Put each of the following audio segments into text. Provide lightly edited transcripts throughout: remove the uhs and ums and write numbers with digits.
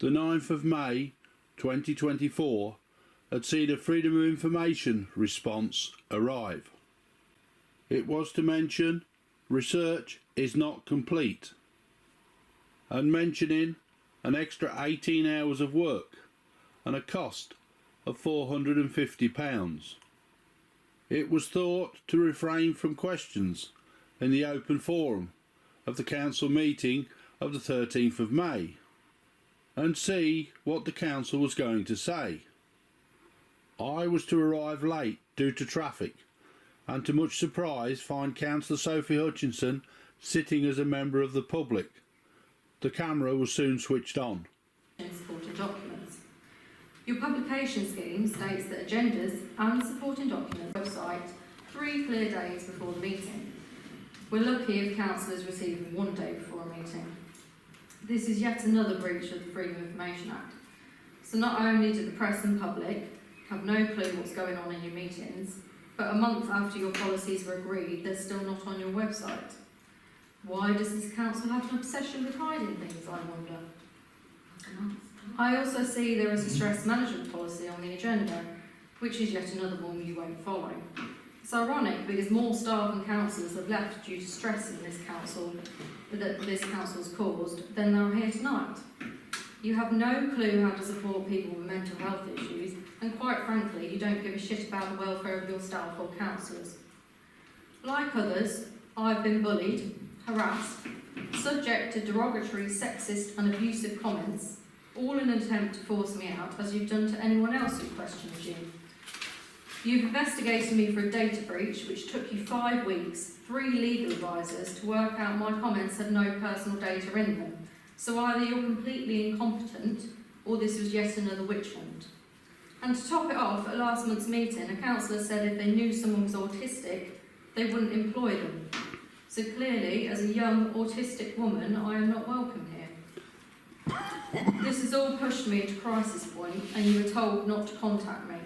the 9th of May 2024 had seen a Freedom of Information response arrive. It was to mention research is not complete and mentioning an extra 18 hours of work and a cost of £450. It was thought to refrain from questions in the open forum of the council meeting of the 13th of May and see what the council was going to say. I was to arrive late due to traffic and to much surprise find Councillor Sophie Hutchinson sitting as a member of the public. The camera was soon switched on. Supporting documents. Your publication scheme states that agendas and supporting documents are on the website 3 clear days before the meeting. We're lucky if councillors receive them 1 day before a meeting. This is yet another breach of the Freedom of Information Act. So not only do the press and public have no clue what's going on in your meetings, but a month after your policies were agreed, they're still not on your website. Why does this council have an obsession with hiding things, I wonder? I also see there is a stress management policy on the agenda, which is yet another one you won't follow. It's ironic because more staff and councillors have left due to stress in this council that this council's caused than there are here tonight. You have no clue how to support people with mental health issues, and quite frankly, you don't give a shit about the welfare of your staff or councillors. Like others, I've been bullied, harassed, subject to derogatory, sexist and abusive comments, all in an attempt to force me out, as you've done to anyone else who questions you. You've investigated me for a data breach, which took you 5 weeks, 3 legal advisors to work out my comments had no personal data in them. So either you're completely incompetent, or this was yet another witch hunt. And to top it off, at last month's meeting, a councillor said if they knew someone was autistic, they wouldn't employ them. So clearly, as a young autistic woman, I am not welcome here. This has all pushed me to crisis point, and you were told not to contact me.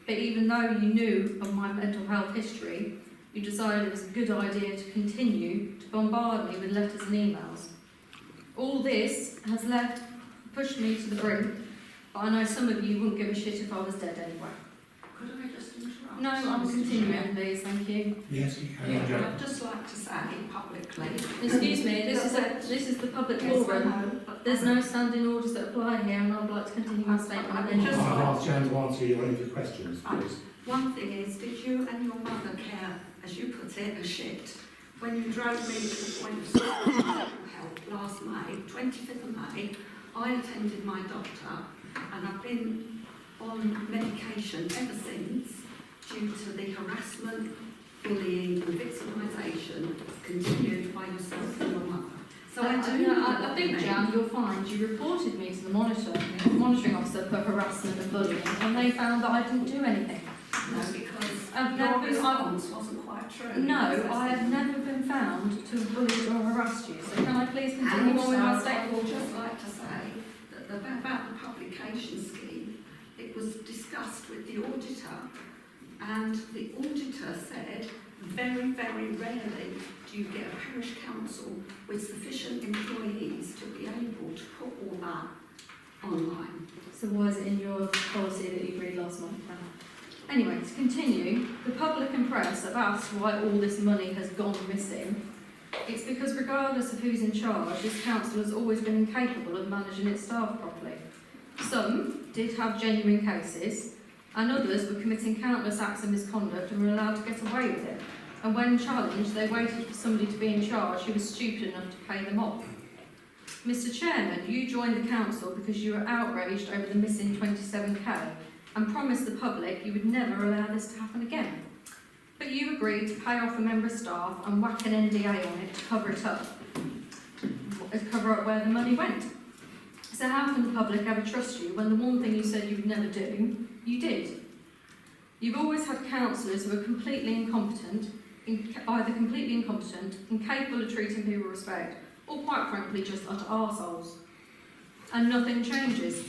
But even though you knew of my mental health history, you decided it was a good idea to continue to bombard me with letters and emails. All this has pushed me to the brink, but I know some of you wouldn't give a shit if I was dead anyway. Could I just interrupt? No, I'm continuing, please, thank you. Yes, you can. I'd just like to say publicly. Excuse me, this is the public forum. There's no standing orders that apply here, and I'd like to continue my statement. I'll ask Jan to answer your own questions, please. One thing is, did you and your mother care, as you put it, a shit, when you drove me to the point of help last May, 25th of May? I attended my doctor, and I've been on medication ever since due to the harassment, bullying and victimisation continued by yourself and your mother. So I think, Jan, you'll find you reported me to the monitoring officer for harassment and bullying, and they found that I didn't do anything. No, because your response wasn't quite true. No, I have never been found to have bullied or harassed you. So can I please continue on with my statement? I would just like to say that about the publication scheme, it was discussed with the auditor, and the auditor said very, very rarely do you get a parish council with sufficient employees to be able to put all that online. So why is it in your policy that you agreed last month? Anyway, to continue, the public and press have asked why all this money has gone missing. It's because regardless of who's in charge, this council has always been incapable of managing its staff properly. Some did have genuine cases, and others were committing countless acts of misconduct and were allowed to get away with it. And when challenged, they waited for somebody to be in charge who was stupid enough to pay them off. Mr. Chairman, you joined the council because you were outraged over the missing 27k and promised the public you would never allow this to happen again. But you agreed to pay off a member of staff and whack an NDA on it to cover it up, where the money went. So how can the public ever trust you when the one thing you said you would never do, you did? You've always had councillors who are completely incompetent, either completely incompetent, incapable of treating people with respect, or quite frankly just utter arseholes. And nothing changes.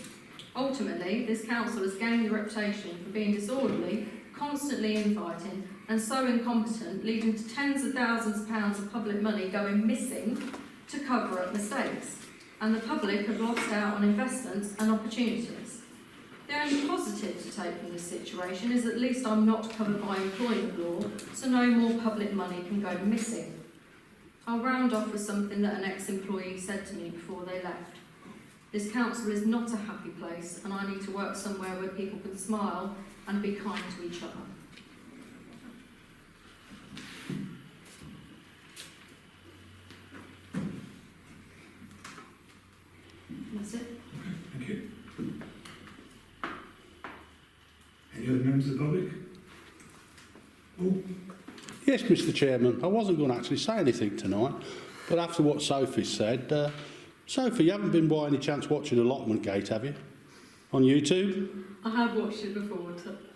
Ultimately, this council has gained a reputation for being disorderly, constantly infighting, and so incompetent, leading to tens of thousands of pounds of public money going missing to cover up mistakes. and the public have lost out on investments and opportunities. The only positive to take from this situation is at least I'm not covered by employment law, so no more public money can go missing. I'll round off with something that an ex-employee said to me before they left. This council is not a happy place, and I need to work somewhere where people can smile and be kind to each other. That's it. Thank you. Any other members of the public? Oh, Yes, Mr. Chairman, I wasn't going to actually say anything tonight, but after what Sophie said, Sophie, you haven't been by any chance watching Allotment Gate, have you? On YouTube? I have watched it before,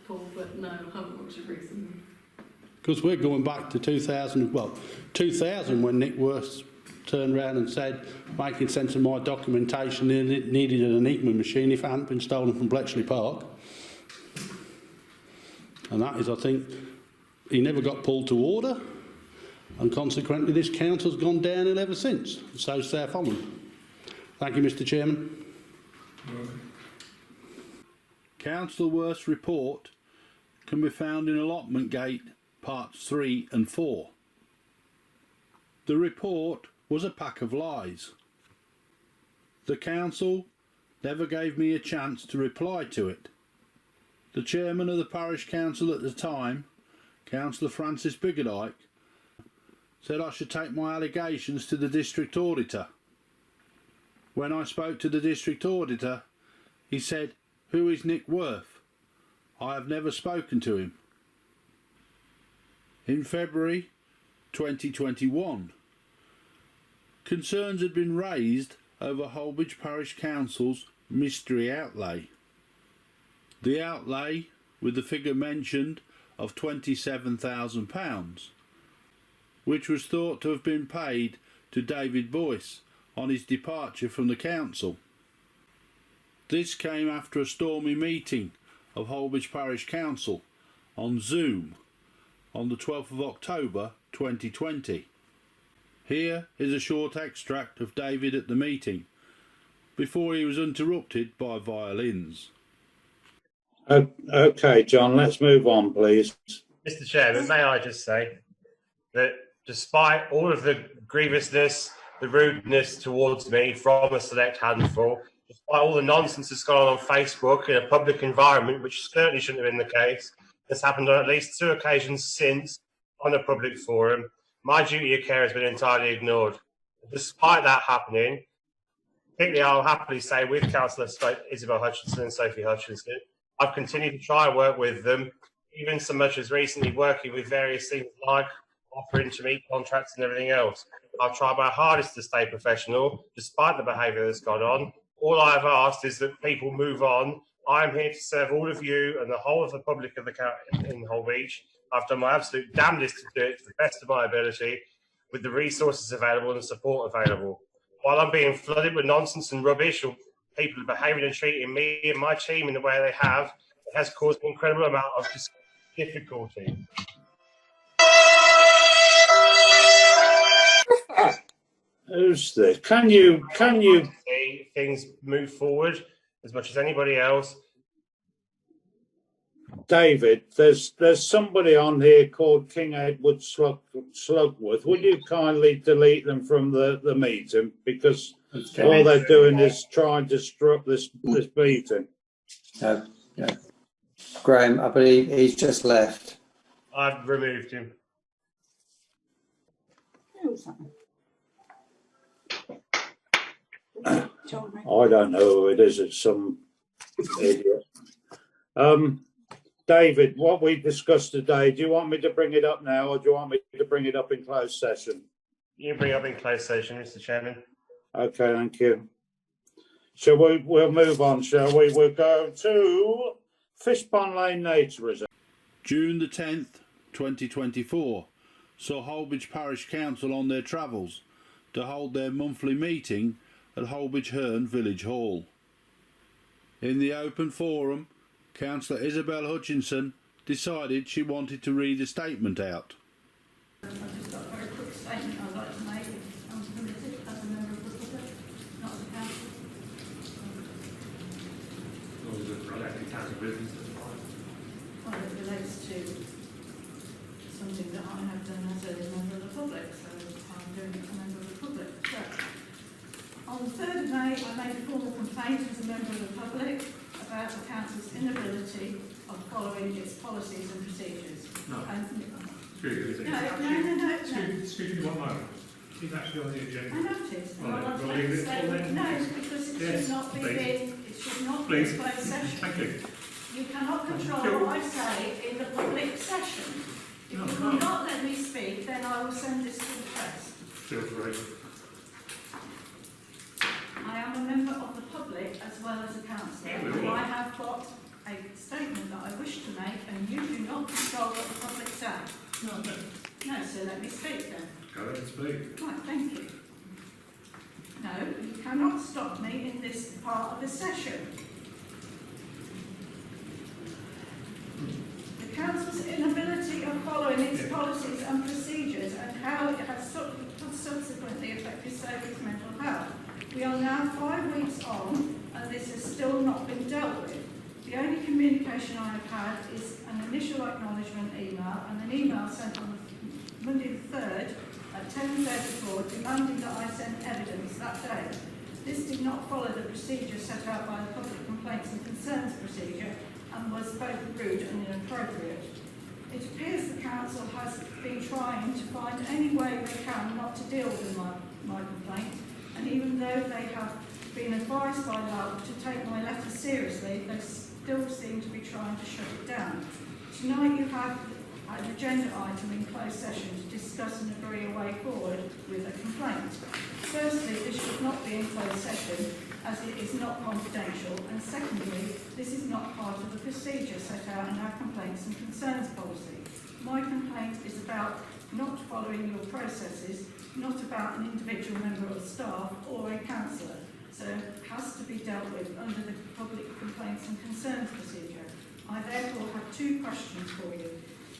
Paul, but no, I haven't watched it recently. Because we're going back to 2000 when Nick Worth turned round and said, making sense of my documentation, it needed an Enigma machine if it hadn't been stolen from Bletchley Park. And that is, I think, he never got pulled to order, and consequently this council's gone downhill ever since. So South Holland. Thank you, Mr. Chairman. you're welcome. Councillor Worth's report can be found in Allotment Gate parts 3 and 4. The report was a pack of lies. The council never gave me a chance to reply to it. The chairman of the parish council at the time, Councillor Francis Biggerdike, said I should take my allegations to the district auditor. When I spoke to the district auditor, he said, "Who is Nick Worth? I have never spoken to him." In February 2021, concerns had been raised over Holbridge Parish Council's mystery outlay. The outlay, with the figure mentioned of £27,000, which was thought to have been paid to David Boyce on his departure from the council. This came after a stormy meeting of Holbridge Parish Council on Zoom on the 12th of October 2020. Here is a short extract of David at the meeting before he was interrupted by violins. Okay, John, let's move on, please. Mr. Chairman, may I just say that despite all of the grievousness, the rudeness towards me from a select handful, despite all the nonsense that's gone on Facebook in a public environment, which certainly shouldn't have been the case, has happened on at least 2 occasions since on a public forum, my duty of care has been entirely ignored. Despite that happening, particularly I'll happily say with Councillor Isobel Hutchinson and Sophie Hutchinson, I've continued to try and work with them, even so much as recently working with various things like offering to meet contracts and everything else. I've tried my hardest to stay professional, despite the behaviour that's gone on. All I've asked is that people move on. I'm here to serve all of you and the whole of the public of the in Holbeach. I've done my absolute damnedest to do it to the best of my ability, with the resources available and the support available. While I'm being flooded with nonsense and rubbish, or people behaving and treating me and my team in the way they have, it has caused an incredible amount of difficulty. Who's this? Can you see things move forward as much as anybody else? David, there's somebody on here called King Edward Slugworth. Would you kindly delete them from the meeting, because all they're doing is trying to disrupt this meeting. Yeah. Graham, I believe he's just left. I've removed him. I don't know who it is. It's some idiot. David, what we discussed today, do you want me to bring it up now, or do you want me to bring it up in closed session? You can bring it up in closed session, Mr. Chairman. Okay, thank you. So we'll move on, shall we? We'll go to Fishpond Lane Nature Reserve. June the 10th, 2024, saw Holbridge Parish Council on their travels to hold their monthly meeting at Holbridge Herne Village Hall. In the open forum, Councillor Isobel Hutchinson decided she wanted to read a statement out. I've just got a very quick statement I'd like to make. I'm permitted as a member of the public, not as a council business. Well, it relates to something that I have done as a member of the public, so I'm doing it as a member of the public. But on the 3rd of May, I made a formal complaint as a member of the public about the council's inability of following its policies and procedures. No. And, Excuse me. no. Excuse me one moment. She's actually on the agenda. I noticed. And Right, I want to well, make a leave it till statement. then. No, because it Yes, should not be please. it should not be Please. a closed session. Thank you. You cannot control Sure. what I say in the public session. If No, you no. will not let me speak, then I will send this to the press. Feel free. I am a member of the public as well as a councillor, Yeah, we and will. I have got a statement that I wish to make, and you do not control what the public say. No, no. No, so let me speak then. Go ahead and speak. Right, thank you. No, you cannot stop me in this part of the session. The council's inability of following its policies and procedures and how it has subsequently affected Sophie's mental health. We are now 5 weeks on and this has still not been dealt with. The only communication I have had is an initial acknowledgement email and an email sent on Monday the 3rd at 10:34 demanding that I send evidence that day. This did not follow the procedure set out by the Public Complaints and Concerns procedure and was both rude and inappropriate. It appears the council has been trying to find any way they can not to deal with my complaint, and even though they have been advised by LAB to take my letter seriously, they still seem to be trying to shut it down. Tonight you have an agenda item in closed session to discuss and agree a way forward with a complaint. Firstly, this should not be in closed session as it is not confidential, and secondly, this is not part of the procedure set out in our complaints and concerns policy. My complaint is about not following your processes, not about an individual member of staff or a councillor, so it has to be dealt with under the Public Complaints and Concerns procedure. I therefore have 2 questions for you.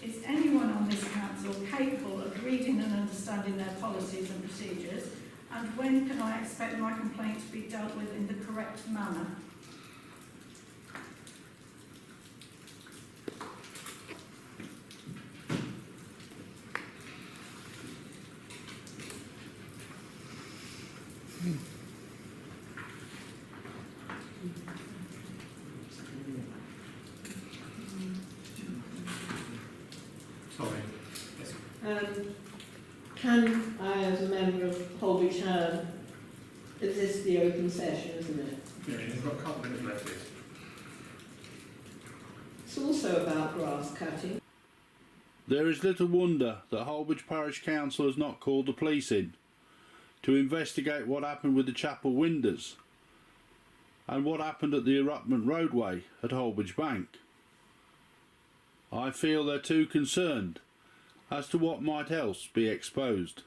Is anyone on this council capable of reading and understanding their policies and procedures? And when can I expect my complaint to be dealt with in the correct manner? Sorry. Yes. Can I, as a member of Holby Town, is this the open session, isn't it? Yeah, you've got a couple of minutes left. Yes. It's also about grass cutting. There is little wonder that Holbridge Parish Council has not called the police in to investigate what happened with the chapel windows and what happened at the abutment roadway at Holbridge Bank. I feel they're too concerned as to what might else be exposed.